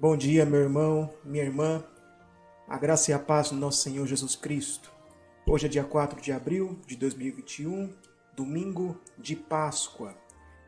Bom dia, meu irmão, minha irmã. A graça e a paz do nosso Senhor Jesus Cristo. Hoje é dia 4 de abril de 2021, domingo de Páscoa.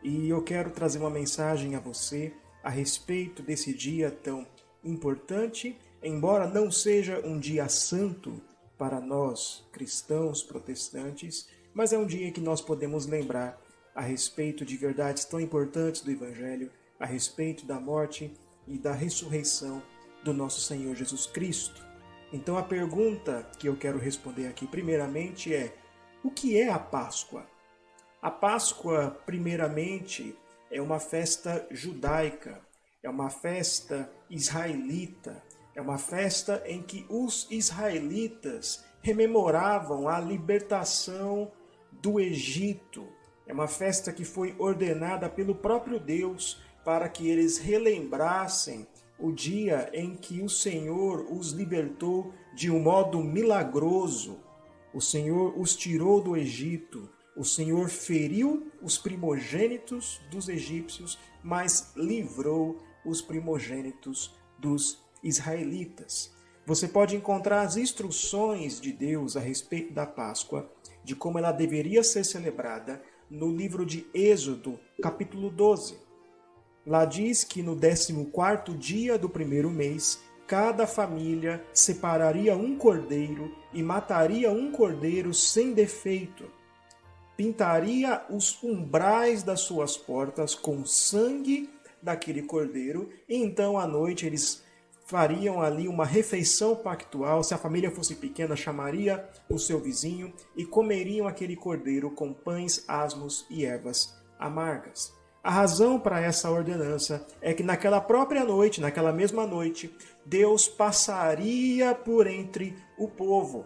E eu quero trazer uma mensagem a você a respeito desse dia tão importante, embora não seja um dia santo para nós cristãos protestantes, mas é um dia que nós podemos lembrar a respeito de verdades tão importantes do Evangelho, a respeito da morte e da ressurreição do nosso Senhor Jesus Cristo. Então a pergunta que eu quero responder aqui primeiramente é: o que é a Páscoa? A Páscoa, primeiramente, é uma festa judaica, é uma festa israelita, é uma festa em que os israelitas rememoravam a libertação do Egito. É uma festa que foi ordenada pelo próprio Deus para que eles relembrassem o dia em que o Senhor os libertou de um modo milagroso. O Senhor os tirou do Egito. O Senhor feriu os primogênitos dos egípcios, mas livrou os primogênitos dos israelitas. Você pode encontrar as instruções de Deus a respeito da Páscoa, de como ela deveria ser celebrada, no livro de Êxodo, capítulo 12. Lá diz que no 14º dia do primeiro mês, cada família separaria um cordeiro e mataria um cordeiro sem defeito. Pintaria os umbrais das suas portas com sangue daquele cordeiro, e então à noite eles fariam ali uma refeição pactual. Se a família fosse pequena, chamaria o seu vizinho e comeriam aquele cordeiro com pães asmos e ervas amargas. A razão para essa ordenança é que naquela própria noite, naquela mesma noite, Deus passaria por entre o povo.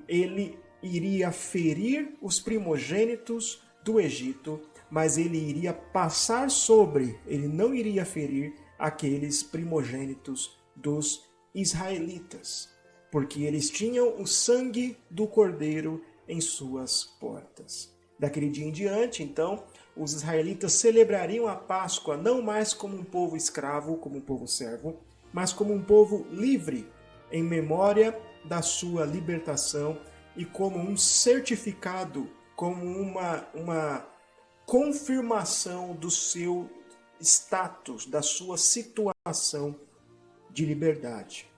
Ele iria ferir os primogênitos do Egito, mas ele iria passar sobre, ele não iria ferir aqueles primogênitos dos israelitas, porque eles tinham o sangue do cordeiro em suas portas. Daquele dia em diante, então, os israelitas celebrariam a Páscoa não mais como um povo escravo, como um povo servo, mas como um povo livre, em memória da sua libertação e como um certificado, como uma confirmação do seu status, da sua situação de liberdade.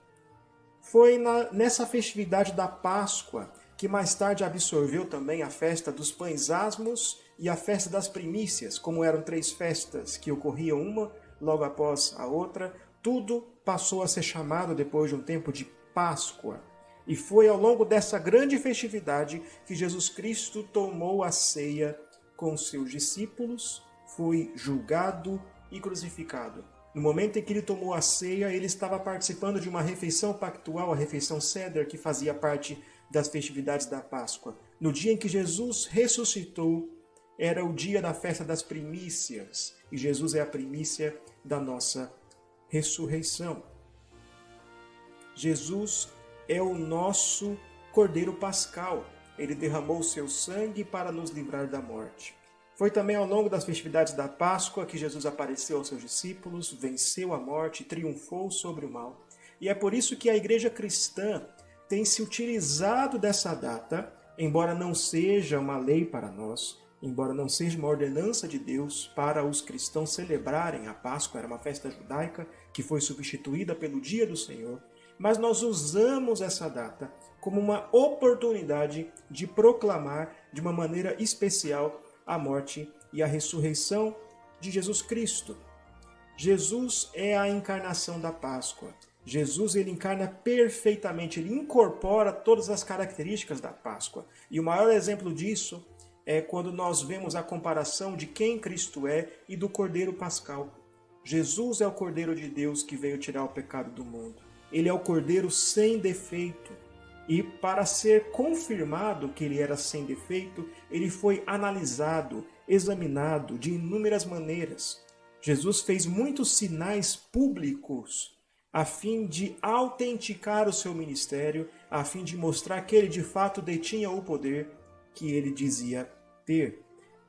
Foi nessa festividade da Páscoa que mais tarde absorveu também a festa dos pães asmos e a festa das primícias. Como eram 3 festas que ocorriam uma logo após a outra, tudo passou a ser chamado depois de um tempo de Páscoa. E foi ao longo dessa grande festividade que Jesus Cristo tomou a ceia com seus discípulos, foi julgado e crucificado. No momento em que ele tomou a ceia, ele estava participando de uma refeição pactual, a refeição Seder, que fazia parte das festividades da Páscoa. No dia em que Jesus ressuscitou, era o dia da festa das primícias, e Jesus é a primícia da nossa ressurreição. Jesus é o nosso Cordeiro Pascal. Ele derramou o seu sangue para nos livrar da morte. Foi também ao longo das festividades da Páscoa que Jesus apareceu aos seus discípulos, venceu a morte, triunfou sobre o mal. E é por isso que a igreja cristã tem se utilizado dessa data, embora não seja uma lei para nós, embora não seja uma ordenança de Deus para os cristãos celebrarem a Páscoa, era uma festa judaica que foi substituída pelo Dia do Senhor, mas nós usamos essa data como uma oportunidade de proclamar de uma maneira especial a morte e a ressurreição de Jesus Cristo. Jesus é a encarnação da Páscoa. Jesus ele encarna perfeitamente, ele incorpora todas as características da Páscoa. E o maior exemplo disso é quando nós vemos a comparação de quem Cristo é e do Cordeiro Pascal. Jesus é o Cordeiro de Deus que veio tirar o pecado do mundo. Ele é o Cordeiro sem defeito. E para ser confirmado que ele era sem defeito, ele foi analisado, examinado de inúmeras maneiras. Jesus fez muitos sinais públicos a fim de autenticar o seu ministério, a fim de mostrar que ele de fato detinha o poder que ele dizia ter.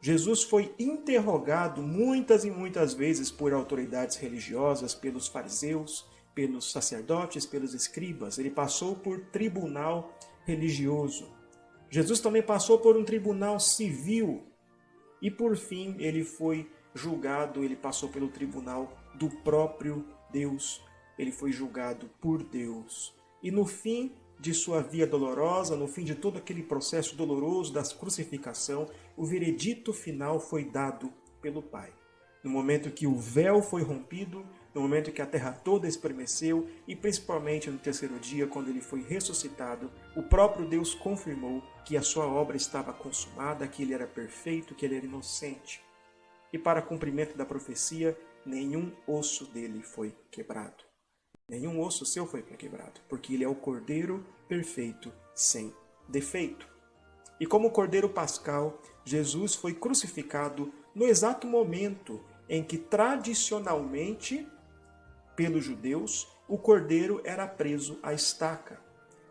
Jesus foi interrogado muitas e muitas vezes por autoridades religiosas, pelos fariseus, pelos sacerdotes, pelos escribas. Ele passou por tribunal religioso. Jesus também passou por um tribunal civil. E por fim ele foi julgado, ele passou pelo tribunal do próprio Deus. Ele foi julgado por Deus. E no fim de sua via dolorosa, no fim de todo aquele processo doloroso da crucificação, o veredito final foi dado pelo Pai. No momento que o véu foi rompido, no momento que a terra toda estremeceu e principalmente no terceiro dia, quando ele foi ressuscitado, o próprio Deus confirmou que a sua obra estava consumada, que ele era perfeito, que ele era inocente. E para cumprimento da profecia, nenhum osso dele foi quebrado. Nenhum osso seu foi quebrado, porque ele é o Cordeiro perfeito, sem defeito. E como Cordeiro pascal, Jesus foi crucificado no exato momento em que tradicionalmente, pelos judeus, o cordeiro era preso à estaca.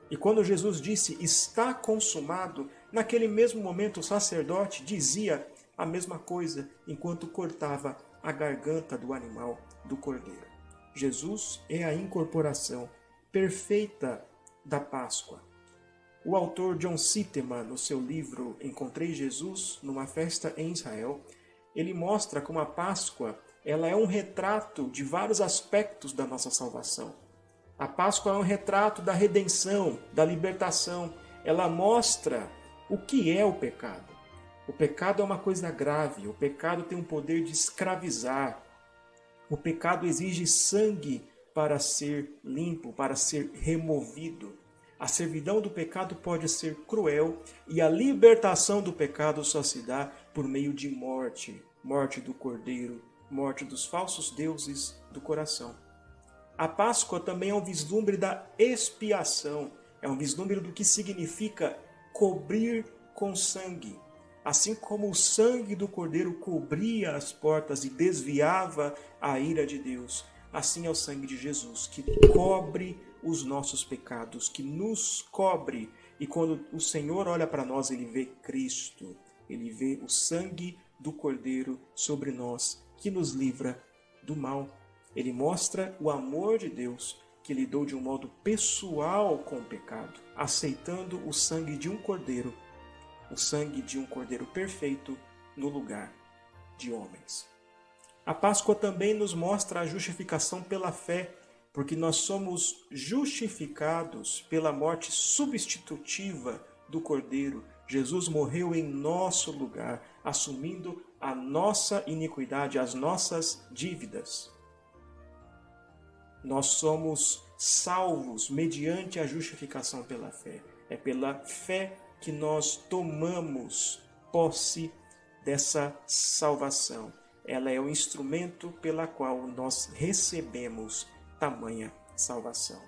E quando Jesus disse, está consumado, naquele mesmo momento o sacerdote dizia a mesma coisa enquanto cortava a garganta do animal, do cordeiro. Jesus é a incorporação perfeita da Páscoa. O autor John Sitteman, no seu livro Encontrei Jesus numa Festa em Israel, ele mostra como a Páscoa ela é um retrato de vários aspectos da nossa salvação. A Páscoa é um retrato da redenção, da libertação. Ela mostra o que é o pecado. O pecado é uma coisa grave, o pecado tem o poder de escravizar. O pecado exige sangue para ser limpo, para ser removido. A servidão do pecado pode ser cruel e a libertação do pecado só se dá por meio de morte. Morte do cordeiro, morte dos falsos deuses do coração. A Páscoa também é um vislumbre da expiação. É um vislumbre do que significa cobrir com sangue. Assim como o sangue do cordeiro cobria as portas e desviava a ira de Deus, assim é o sangue de Jesus, que cobre os nossos pecados, que nos cobre. E quando o Senhor olha para nós, ele vê Cristo, ele vê o sangue do cordeiro sobre nós, que nos livra do mal. Ele mostra o amor de Deus, que lidou de um modo pessoal com o pecado, aceitando o sangue de um cordeiro, o sangue de um cordeiro perfeito no lugar de homens. A Páscoa também nos mostra a justificação pela fé, porque nós somos justificados pela morte substitutiva do cordeiro. Jesus morreu em nosso lugar, assumindo a nossa iniquidade, as nossas dívidas. Nós somos salvos mediante a justificação pela fé. É pela fé que nós tomamos posse dessa salvação. Ela é o instrumento pela qual nós recebemos tamanha salvação.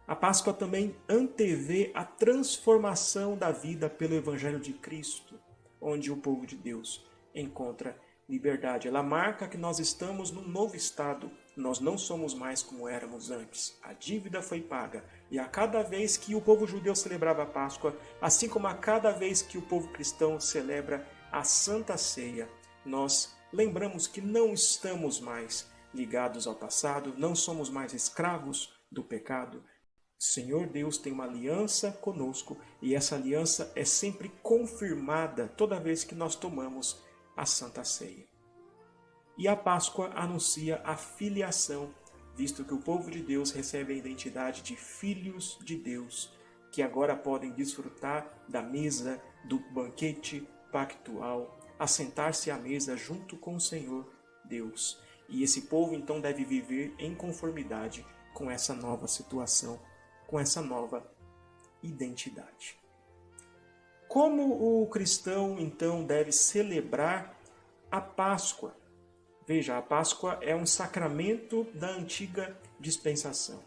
A Páscoa também antevê a transformação da vida pelo Evangelho de Cristo, onde o povo de Deus encontra liberdade. Ela marca que nós estamos num novo estado. Nós não somos mais como éramos antes. A dívida foi paga. E a cada vez que o povo judeu celebrava a Páscoa, assim como a cada vez que o povo cristão celebra a Santa Ceia, nós lembramos que não estamos mais ligados ao passado, não somos mais escravos do pecado. O Senhor Deus tem uma aliança conosco e essa aliança é sempre confirmada toda vez que nós tomamos a Santa Ceia. E a Páscoa anuncia a filiação, visto que o povo de Deus recebe a identidade de filhos de Deus, que agora podem desfrutar da mesa do banquete pactual, assentar-se à mesa junto com o Senhor Deus. E esse povo então deve viver em conformidade com essa nova situação, com essa nova identidade. Como o cristão então deve celebrar a Páscoa? Veja, a Páscoa é um sacramento da antiga dispensação.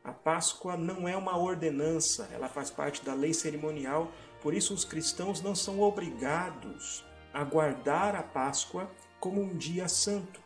A Páscoa não é uma ordenança, ela faz parte da lei cerimonial, por isso os cristãos não são obrigados a guardar a Páscoa como um dia santo.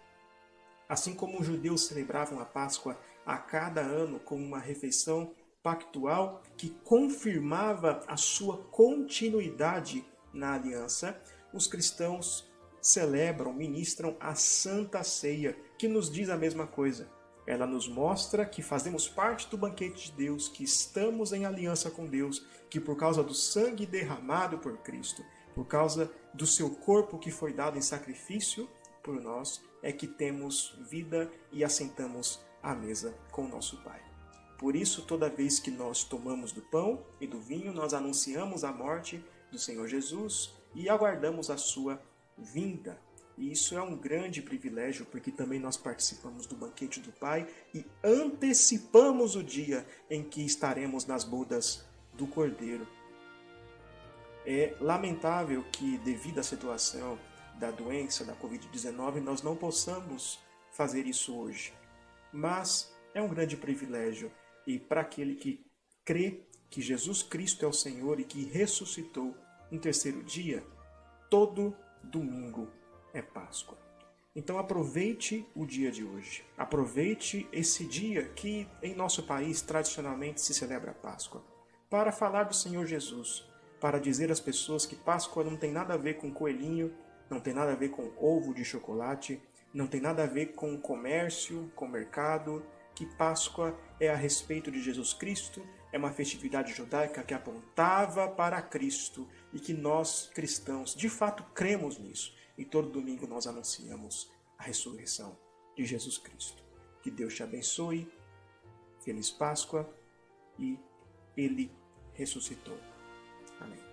Assim como os judeus celebravam a Páscoa a cada ano como uma refeição pactual que confirmava a sua continuidade na aliança, os cristãos celebram, ministram a Santa Ceia, que nos diz a mesma coisa. Ela nos mostra que fazemos parte do banquete de Deus, que estamos em aliança com Deus, que por causa do sangue derramado por Cristo, por causa do seu corpo que foi dado em sacrifício por nós, é que temos vida e assentamos à mesa com o nosso Pai. Por isso, toda vez que nós tomamos do pão e do vinho, nós anunciamos a morte do Senhor Jesus e aguardamos a sua vinda. E isso é um grande privilégio, porque também nós participamos do banquete do Pai e antecipamos o dia em que estaremos nas bodas do Cordeiro. É lamentável que, devido à situação da doença, da Covid-19, nós não possamos fazer isso hoje. Mas é um grande privilégio. E para aquele que crê que Jesus Cristo é o Senhor e que ressuscitou no terceiro dia, todo domingo é Páscoa. Então aproveite o dia de hoje. Aproveite esse dia que em nosso país tradicionalmente se celebra a Páscoa, para falar do Senhor Jesus, para dizer às pessoas que Páscoa não tem nada a ver com coelhinho, não tem nada a ver com ovo de chocolate, não tem nada a ver com comércio, com mercado, que Páscoa é a respeito de Jesus Cristo, é uma festividade judaica que apontava para Cristo e que nós, cristãos, de fato cremos nisso. E todo domingo nós anunciamos a ressurreição de Jesus Cristo. Que Deus te abençoe, feliz Páscoa, e Ele ressuscitou. Amém.